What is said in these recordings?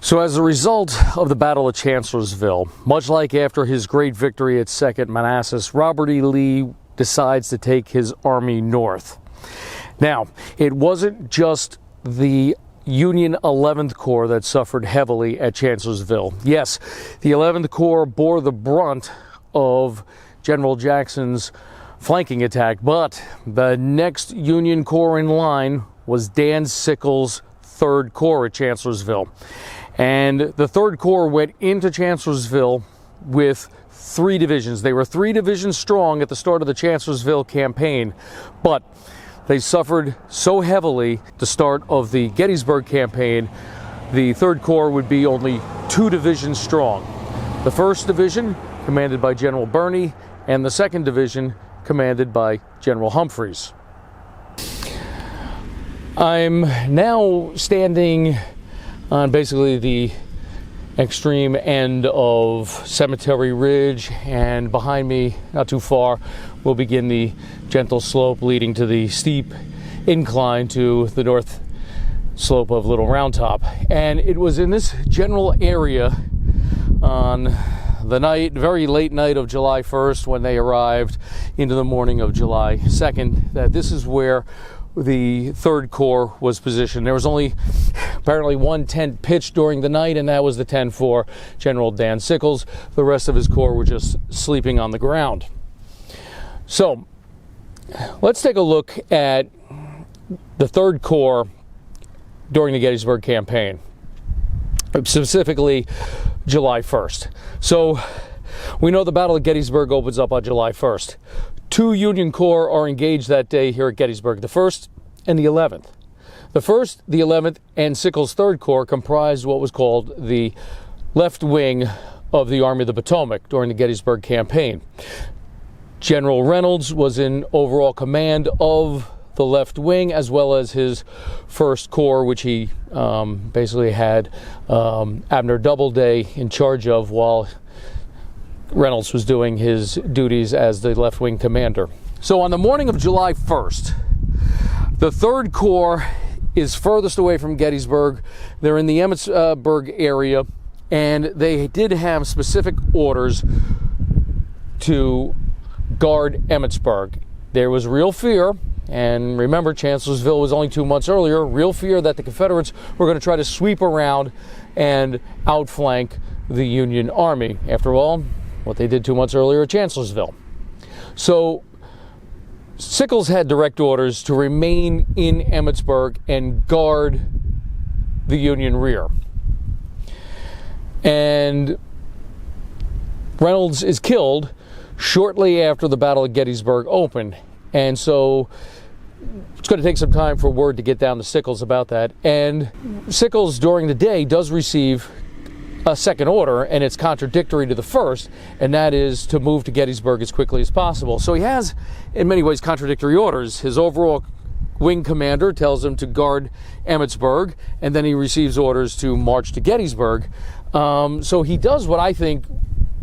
So as a result of the Battle of Chancellorsville, much like after his great victory at Second Manassas, Robert E. Lee decides to take his army north. Now, it wasn't just the Union 11th Corps that suffered heavily at Chancellorsville. Yes, the 11th Corps bore the brunt of General Jackson's flanking attack, but the next Union Corps in line was Dan Sickles' 3rd Corps at Chancellorsville. And the 3rd Corps went into Chancellorsville with 3 divisions. They were 3 divisions strong at the start of the Chancellorsville campaign, but they suffered so heavily at the start of the Gettysburg campaign, the 3rd Corps would be only 2 divisions strong. The 1st Division, commanded by General Birney, and the 2nd Division, commanded by General Humphreys. I'm now standing on basically the extreme end of Cemetery Ridge, and behind me, not too far, will begin the gentle slope leading to the steep incline to the north slope of Little Round Top. And it was in this general area on the very late night of July 1st, when they arrived into the morning of July 2nd, that this is where the 3rd Corps was positioned. There was only apparently one tent pitched during the night, and that was the tent for General Dan Sickles. The rest of his corps were just sleeping on the ground. So let's take a look at the 3rd Corps during the Gettysburg campaign, specifically July 1st. So we know the Battle of Gettysburg opens up on July 1st. 2 Union Corps are engaged that day here at Gettysburg, the 1st and the 11th. The 1st, the 11th, and Sickles' 3rd Corps comprised what was called the left wing of the Army of the Potomac during the Gettysburg campaign. General Reynolds was in overall command of the left wing, as well as his 1st Corps, which he basically had Abner Doubleday in charge of while Reynolds was doing his duties as the left-wing commander. So on the morning of July 1st, the 3rd Corps is furthest away from Gettysburg. They're in the Emmitsburg area, and they did have specific orders to guard Emmitsburg. There was real fear, and remember, Chancellorsville was only 2 months earlier, real fear that the Confederates were going to try to sweep around and outflank the Union Army. After all, what they did 2 months earlier at Chancellorsville. So Sickles had direct orders to remain in Emmitsburg and guard the Union rear. And Reynolds is killed shortly after the Battle of Gettysburg opened. And so it's going to take some time for word to get down to Sickles about that. And Sickles, during the day, does receive a 2nd order, and it's contradictory to the 1st, and that is to move to Gettysburg as quickly as possible. So he has, in many ways, contradictory orders. His overall wing commander tells him to guard Emmitsburg, and then he receives orders to march to Gettysburg. So he does what I think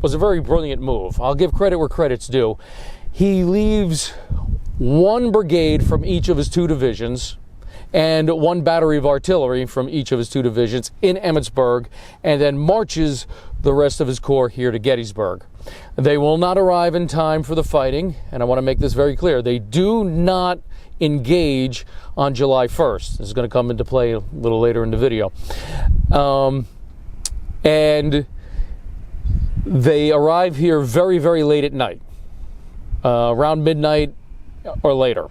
was a very brilliant move. I'll give credit where credit's due. He leaves 1 brigade from each of his 2 divisions and 1 battery of artillery from each of his 2 divisions in Emmitsburg, and then marches the rest of his corps here to Gettysburg. They will not arrive in time for the fighting, and I want to make this very clear. They do not engage on July 1st. This is going to come into play a little later in the video. And they arrive here very, very late at night, around midnight or later.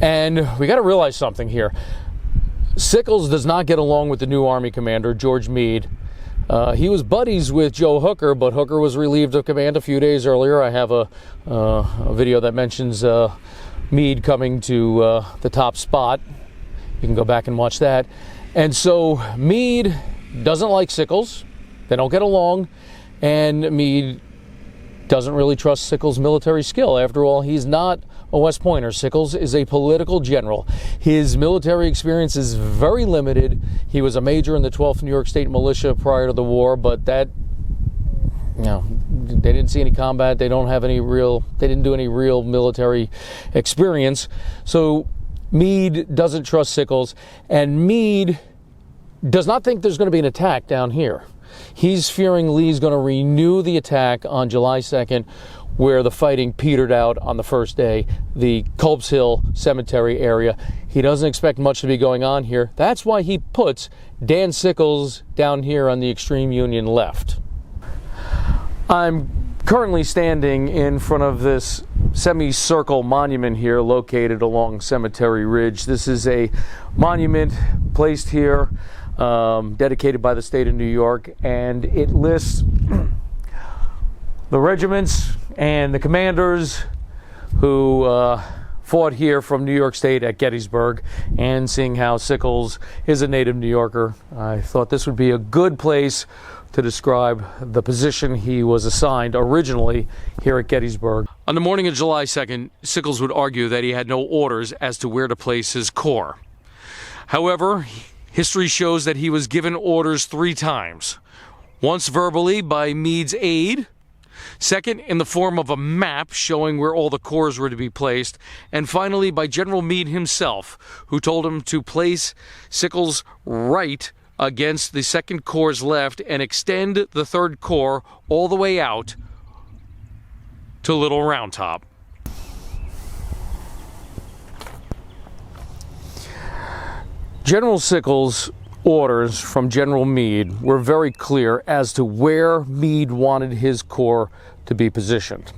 And we got to realize something here. Sickles does not get along with the new Army commander, George Meade. He was buddies with Joe Hooker, but Hooker was relieved of command a few days earlier. I have a video that mentions Meade coming to the top spot. You can go back and watch that. And so Meade doesn't like Sickles. They don't get along, and Meade doesn't really trust Sickles' military skill. After all, he's not a West Pointer. Sickles is a political general. His military experience is very limited. He was a major in the 12th New York State Militia prior to the war, but that, they didn't see any combat. They didn't do any real military experience. So Meade doesn't trust Sickles, and Meade does not think there's going to be an attack down here. He's fearing Lee's going to renew the attack on July 2nd, where the fighting petered out on the first day, the Culp's Hill Cemetery area. He doesn't expect much to be going on here. That's why he puts Dan Sickles down here on the extreme Union left. I'm currently standing in front of this semicircle monument here located along Cemetery Ridge. This is a monument placed here, dedicated by the state of New York, and it lists the regiments and the commanders who fought here from New York State at Gettysburg. And seeing how Sickles is a native New Yorker, I thought this would be a good place to describe the position he was assigned originally here at Gettysburg. On the morning of July 2nd, Sickles would argue that he had no orders as to where to place his corps. However, history shows that he was given orders 3 times. Once verbally by Mead's aide, second in the form of a map showing where all the corps were to be placed, and finally by General Mead himself, who told him to place Sickles right against the 2nd Corps' left and extend the 3rd Corps all the way out to Little Round Top. General Sickles' orders from General Mead were very clear as to where Mead wanted his corps to be positioned.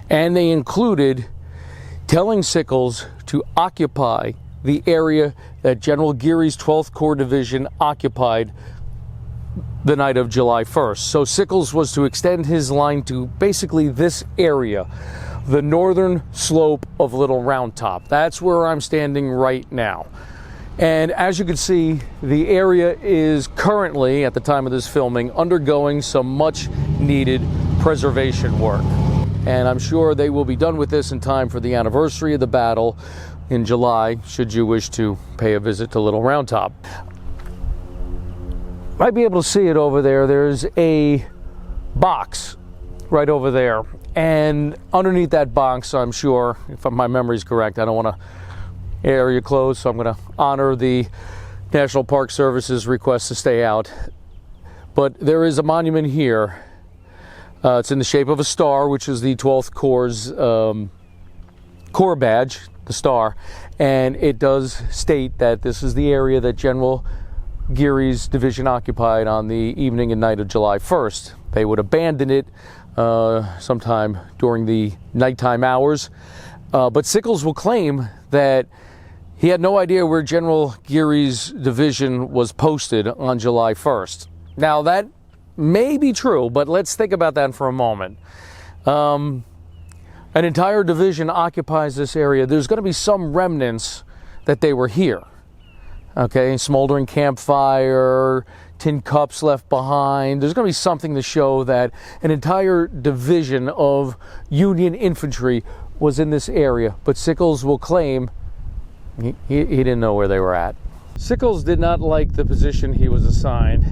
And they included telling Sickles to occupy the area that General Geary's 12th Corps Division occupied the night of July 1st. So Sickles was to extend his line to basically this area, the northern slope of Little Round Top. That's where I'm standing right now. And as you can see, the area is currently, at the time of this filming, undergoing some much needed preservation work. And I'm sure they will be done with this in time for the anniversary of the battle in July, should you wish to pay a visit to Little Round Top. Might be able to see it over there. There's a box right over there. And underneath that box, I'm sure, if my memory's correct, I don't want to area closed, so I'm going to honor the National Park Service's request to stay out. But there is a monument here. It's in the shape of a star, which is the 12th Corps' Corps badge, the star, and it does state that this is the area that General Geary's division occupied on the evening and night of July 1st. They would abandon it sometime during the nighttime hours, but Sickles will claim that he had no idea where General Geary's division was posted on July 1st. Now, that may be true, but let's think about that for a moment. An entire division occupies this area. There's going to be some remnants that they were here. Okay, smoldering campfire, tin cups left behind. There's going to be something to show that an entire division of Union infantry was in this area. But Sickles will claim he didn't know where they were at. Sickles did not like the position he was assigned.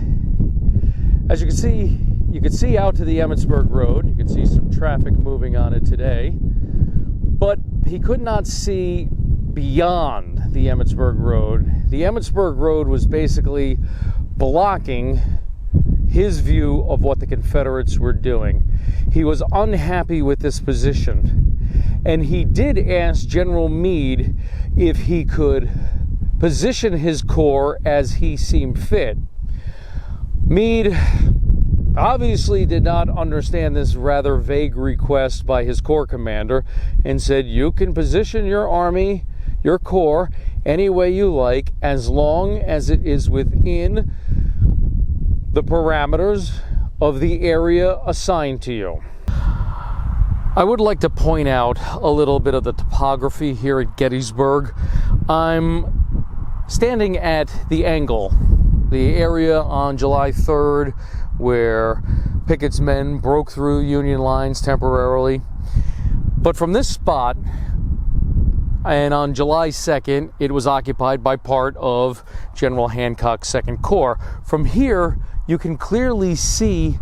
As you can see out to the Emmitsburg Road. You can see some traffic moving on it today. But he could not see beyond the Emmitsburg Road. The Emmitsburg Road was basically blocking his view of what the Confederates were doing. He was unhappy with this position. And he did ask General Meade if he could position his corps as he seemed fit. Meade obviously did not understand this rather vague request by his corps commander and said, "You can position your army, your corps, any way you like, as long as it is within the parameters of the area assigned to you." I would like to point out a little bit of the topography here at Gettysburg. I'm standing at the angle, the area on July 3rd where Pickett's men broke through Union lines temporarily. But from this spot, and on July 2nd, it was occupied by part of General Hancock's 2nd Corps. From here, you can clearly see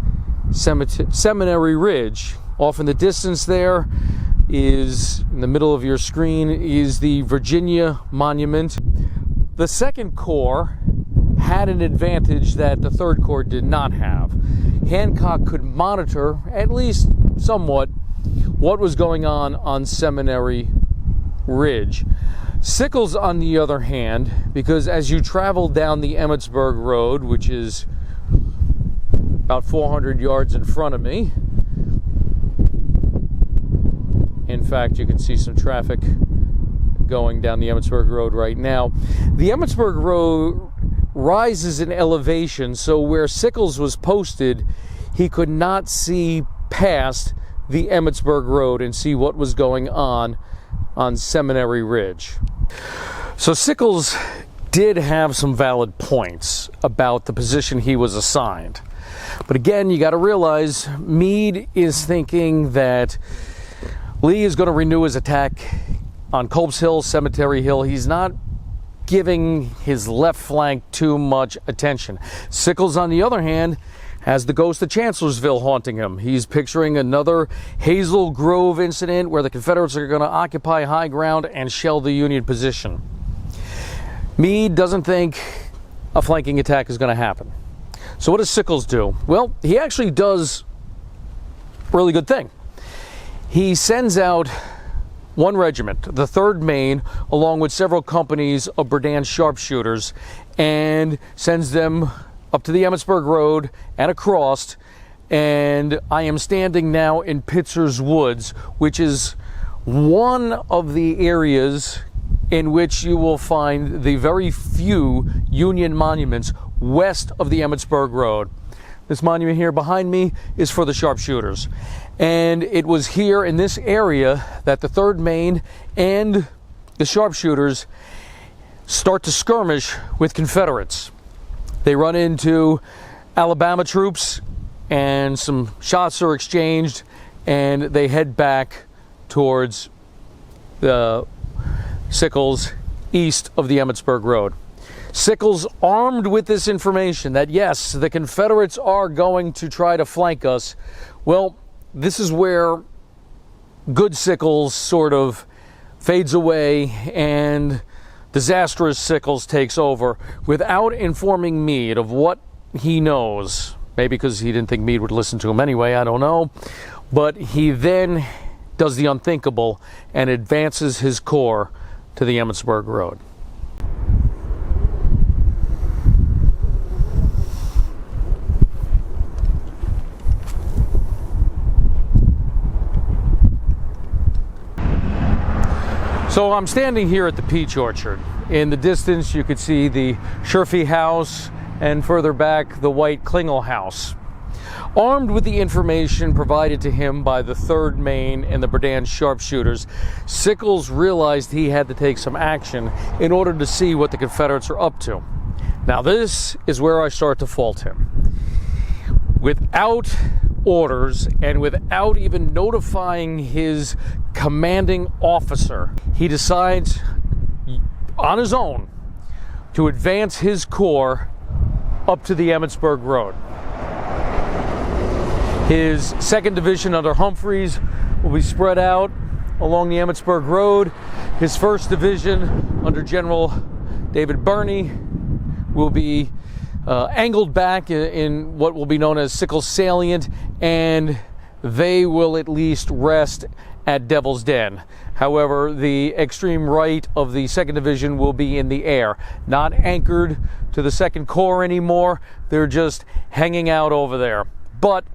Seminary Ridge. Off in the distance there is, in the middle of your screen, is the Virginia Monument. The 2nd Corps had an advantage that the Third Corps did not have. Hancock could monitor, at least somewhat, what was going on Seminary Ridge. Sickles, on the other hand, because as you travel down the Emmitsburg Road, which is about 400 yards in front of me, in fact, you can see some traffic going down the Emmitsburg Road right now. The Emmitsburg Road rises in elevation, so where Sickles was posted, he could not see past the Emmitsburg Road and see what was going on Seminary Ridge. So Sickles did have some valid points about the position he was assigned. But again, you got to realize Meade is thinking that Lee is going to renew his attack on Culp's Hill, Cemetery Hill. He's not giving his left flank too much attention. Sickles, on the other hand, has the ghost of Chancellorsville haunting him. He's picturing another Hazel Grove incident where the Confederates are going to occupy high ground and shell the Union position. Meade doesn't think a flanking attack is going to happen. So what does Sickles do? Well, he actually does a really good thing. He sends out one regiment, the 3rd Maine, along with several companies of Berdan sharpshooters, and sends them up to the Emmitsburg Road and across, and I am standing now in Pitzer's Woods, which is one of the areas in which you will find the very few Union monuments west of the Emmitsburg Road. This monument here behind me is for the sharpshooters. And it was here in this area that the 3rd Maine and the sharpshooters start to skirmish with Confederates. They run into Alabama troops and some shots are exchanged, and they head back towards the Sickles east of the Emmitsburg Road. Sickles, armed with this information that yes, the Confederates are going to try to flank us, well, this is where good Sickles sort of fades away and disastrous Sickles takes over without informing Meade of what he knows. Maybe because he didn't think Meade would listen to him anyway, I don't know. But he then does the unthinkable and advances his corps to the Emmitsburg Road. So I'm standing here at the Peach Orchard. In the distance, you could see the Scherfy House, and further back, the White Klingel House. Armed with the information provided to him by the 3rd Maine and the Berdan sharpshooters, Sickles realized he had to take some action in order to see what the Confederates are up to. Now this is where I start to fault him. Without orders and without even notifying his commanding officer, he decides on his own to advance his corps up to the Emmitsburg Road. His 2nd Division under Humphreys will be spread out along the Emmitsburg Road. His 1st Division under General David Birney will be angled back in what will be known as Sickles Salient, and they will at least rest at Devil's Den. However, the extreme right of the 2nd Division will be in the air, not anchored to the 2nd Corps anymore. They're just hanging out over there. But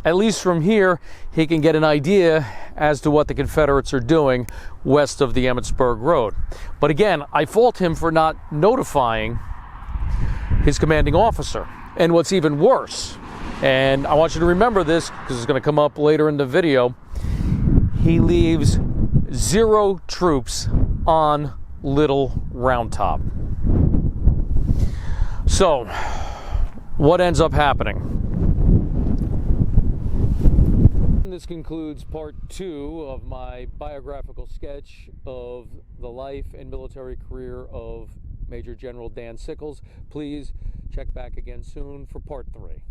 at least from here, he can get an idea as to what the Confederates are doing west of the Emmitsburg Road. But again, I fault him for not notifying his commanding officer. And what's even worse, and I want you to remember this because it's going to come up later in the video, he leaves 0 troops on Little Round Top. So, what ends up happening? This concludes part 2 of my biographical sketch of the life and military career of Major General Dan Sickles. Please check back again soon for part 3.